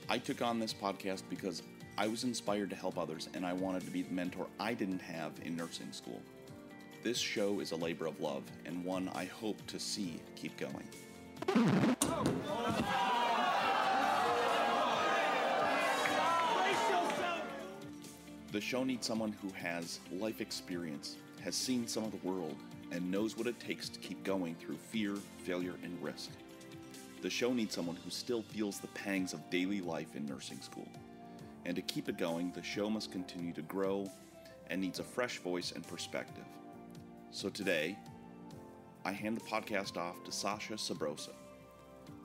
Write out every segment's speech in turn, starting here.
I took on this podcast because I was inspired to help others and I wanted to be the mentor I didn't have in nursing school. This show is a labor of love and one I hope to see keep going. The show needs someone who has life experience, has seen some of the world, and knows what it takes to keep going through fear, failure, and risk. The show needs someone who still feels the pangs of daily life in nursing school. And to keep it going, the show must continue to grow and needs a fresh voice and perspective. So today, I hand the podcast off to Sasha Subrosa.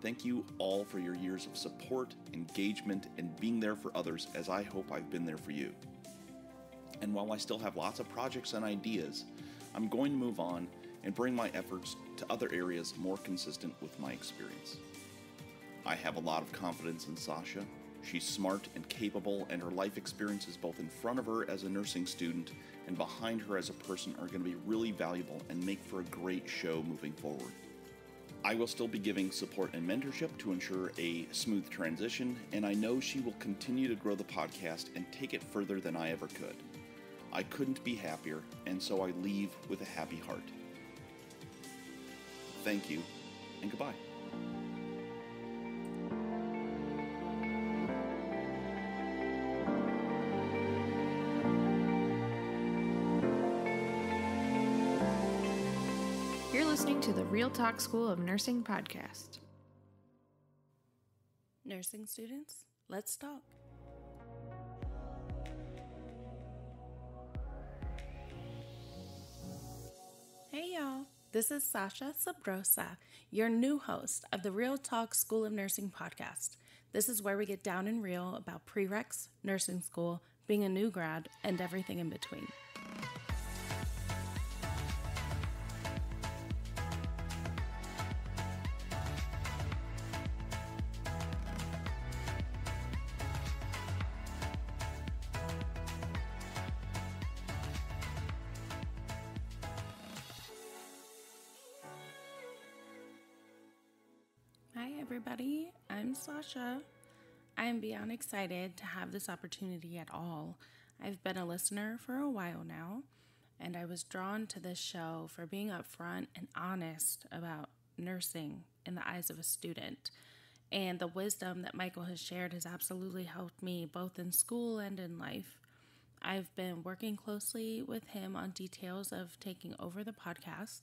Thank you all for your years of support, engagement, and being there for others as I hope I've been there for you. And while I still have lots of projects and ideas, I'm going to move on and bring my efforts to other areas more consistent with my experience. I have a lot of confidence in Sasha. She's smart and capable, and her life experiences both in front of her as a nursing student and behind her as a person are going to be really valuable and make for a great show moving forward. I will still be giving support and mentorship to ensure a smooth transition, and I know she will continue to grow the podcast and take it further than I ever could. I couldn't be happier, and so I leave with a happy heart. Thank you, and goodbye. You're listening to the Real Talk School of Nursing podcast. Nursing students, let's talk. Hey y'all, this is Sasha Subrosa, your new host of the Real Talk School of Nursing podcast. This is where we get down and real about prereqs, nursing school, being a new grad, and everything in between. Hi everybody, I'm Sasha. I am beyond excited to have this opportunity at all. I've been a listener for a while now, and I was drawn to this show for being upfront and honest about nursing in the eyes of a student. And the wisdom that Michael has shared has absolutely helped me both in school and in life. I've been working closely with him on details of taking over the podcast.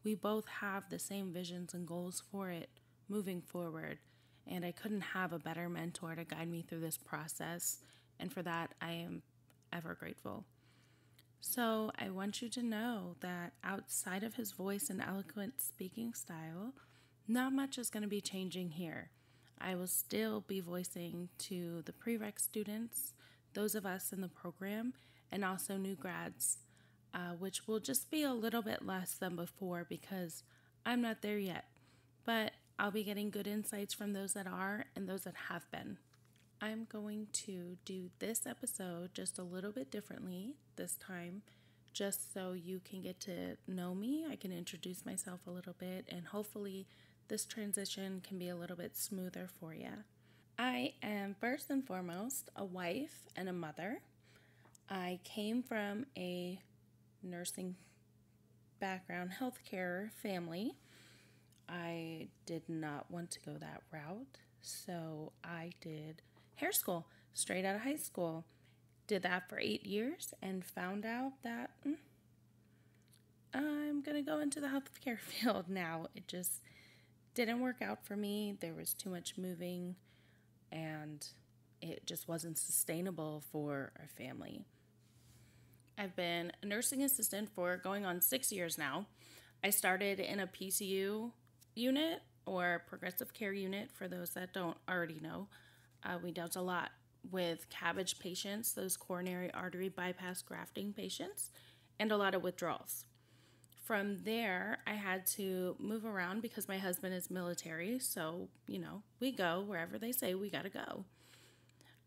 We both have the same visions and goals for it moving forward, and I couldn't have a better mentor to guide me through this process, and for that I am ever grateful. So I want you to know that outside of his voice and eloquent speaking style, not much is going to be changing here. I will still be voicing to the prereq students, those of us in the program, and also new grads, which will just be a little bit less than before because I'm not there yet. But I'll be getting good insights from those that are and those that have been. I'm going to do this episode just a little bit differently this time, just so you can get to know me. I can introduce myself a little bit, and hopefully this transition can be a little bit smoother for you. I am first and foremost a wife and a mother. I came from a nursing background, healthcare family. I did not want to go that route, so I did hair school straight out of high school. Did that for 8 years and found out that I'm going to go into the healthcare field now. It just didn't work out for me. There was too much moving, and it just wasn't sustainable for our family. I've been a nursing assistant for going on 6 years now. I started in a PCU unit, or progressive care unit, for those that don't already know. We dealt a lot with CABG patients, those coronary artery bypass grafting patients, and a lot of withdrawals. From there, I had to move around because my husband is military, so, we go wherever they say we gotta go.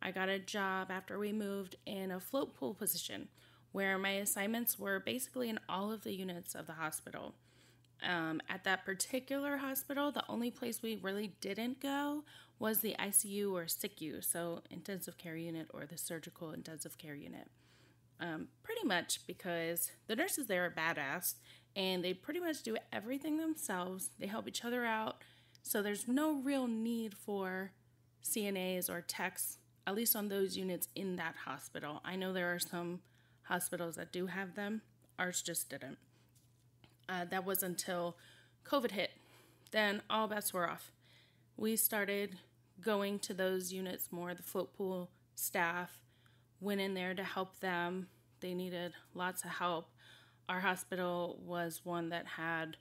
I got a job after we moved in a float pool position, where my assignments were basically in all of the units of the hospital. At that particular hospital, the only place we really didn't go was the ICU or SICU, so intensive care unit or the surgical intensive care unit. Pretty much because the nurses there are badass and they pretty much do everything themselves. They help each other out. So there's no real need for CNAs or techs, at least on those units in that hospital. I know there are some hospitals that do have them. Ours just didn't. That was until COVID hit. Then all bets were off. We started going to those units more. The float pool staff went in there to help them. They needed lots of help. Our hospital was one that had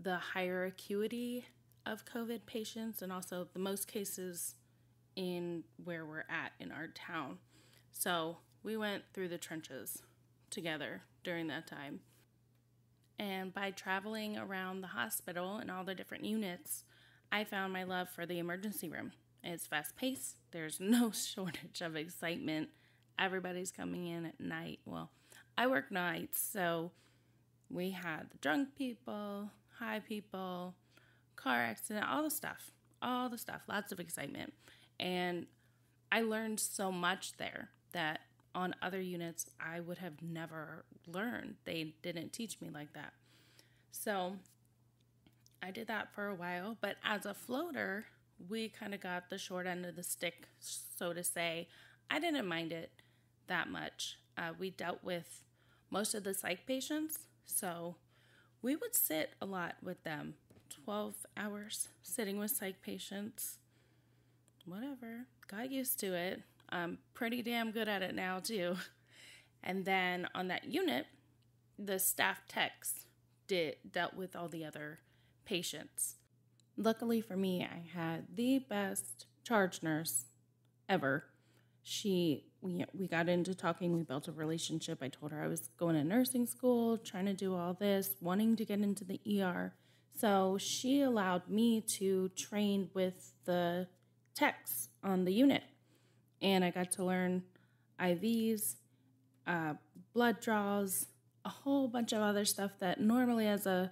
the higher acuity of COVID patients and also the most cases in where we're at in our town. So we went through the trenches together during that time. And by traveling around the hospital and all the different units, I found my love for the emergency room. It's fast-paced. There's no shortage of excitement. Everybody's coming in at night. Well, I work nights, so we had the drunk people, high people, car accident, all the stuff, lots of excitement. And I learned so much there that on other units I would have never learned. They didn't teach me like that. So I did that for a while, but as a floater, we kind of got the short end of the stick, so to say. I didn't mind it that much. We dealt with most of the psych patients, so we would sit a lot with them. 12 hours sitting with psych patients. Whatever. Got used to it. I'm pretty damn good at it now, too. And then on that unit, the staff techs dealt with all the other patients. Luckily for me, I had the best charge nurse ever. We got into talking. We built a relationship. I told her I was going to nursing school, trying to do all this, wanting to get into the ER. So she allowed me to train with the techs on the unit. And I got to learn IVs, blood draws, a whole bunch of other stuff that normally as a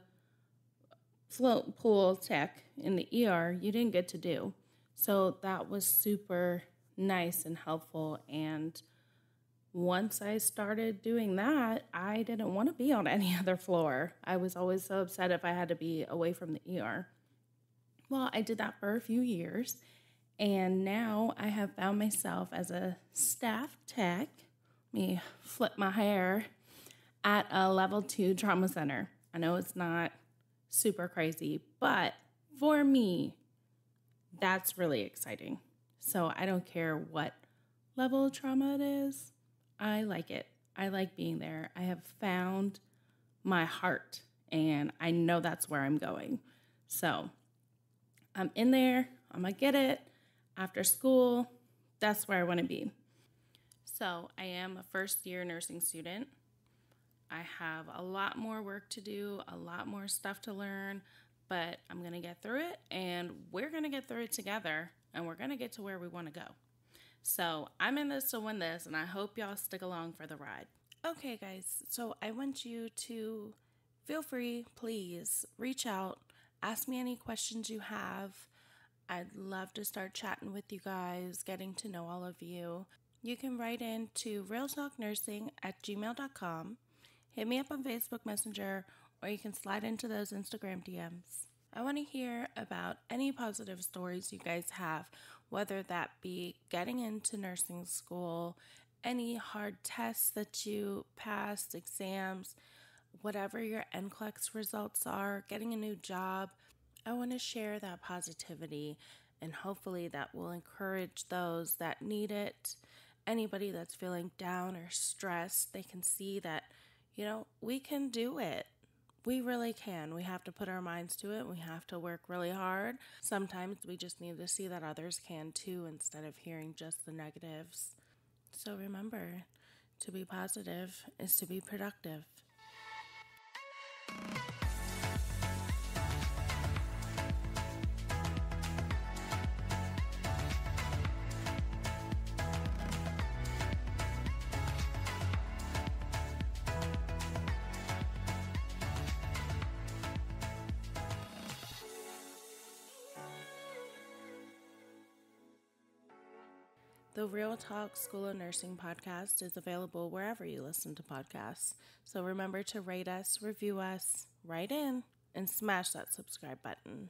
float pool tech in the ER, you didn't get to do. So that was super nice and helpful. And once I started doing that, I didn't want to be on any other floor. I was always so upset if I had to be away from the ER. Well, I did that for a few years. And now I have found myself as a staff tech, let me flip my hair, at a level 2 trauma center. I know it's not super crazy, but for me, that's really exciting. So I don't care what level of trauma it is. I like it. I like being there. I have found my heart, and I know that's where I'm going. So I'm in there. I'm going to get it. After school, that's where I want to be. So I am a first-year nursing student. I have a lot more work to do, a lot more stuff to learn, but I'm going to get through it, and we're going to get through it together, and we're going to get to where we want to go. So I'm in this to win this, and I hope y'all stick along for the ride. Okay, guys, so I want you to feel free, please, reach out, ask me any questions you have. I'd love to start chatting with you guys, getting to know all of you. You can write in to realtalknursing@gmail.com. Hit me up on Facebook Messenger, or you can slide into those Instagram DMs. I want to hear about any positive stories you guys have, whether that be getting into nursing school, any hard tests that you passed, exams, whatever your NCLEX results are, getting a new job. I want to share that positivity, and hopefully that will encourage those that need it. Anybody that's feeling down or stressed, they can see that, we can do it. We really can. We have to put our minds to it. We have to work really hard. Sometimes we just need to see that others can too, instead of hearing just the negatives. So remember, to be positive is to be productive. The Real Talk School of Nursing podcast is available wherever you listen to podcasts. So remember to rate us, review us, write in, and smash that subscribe button.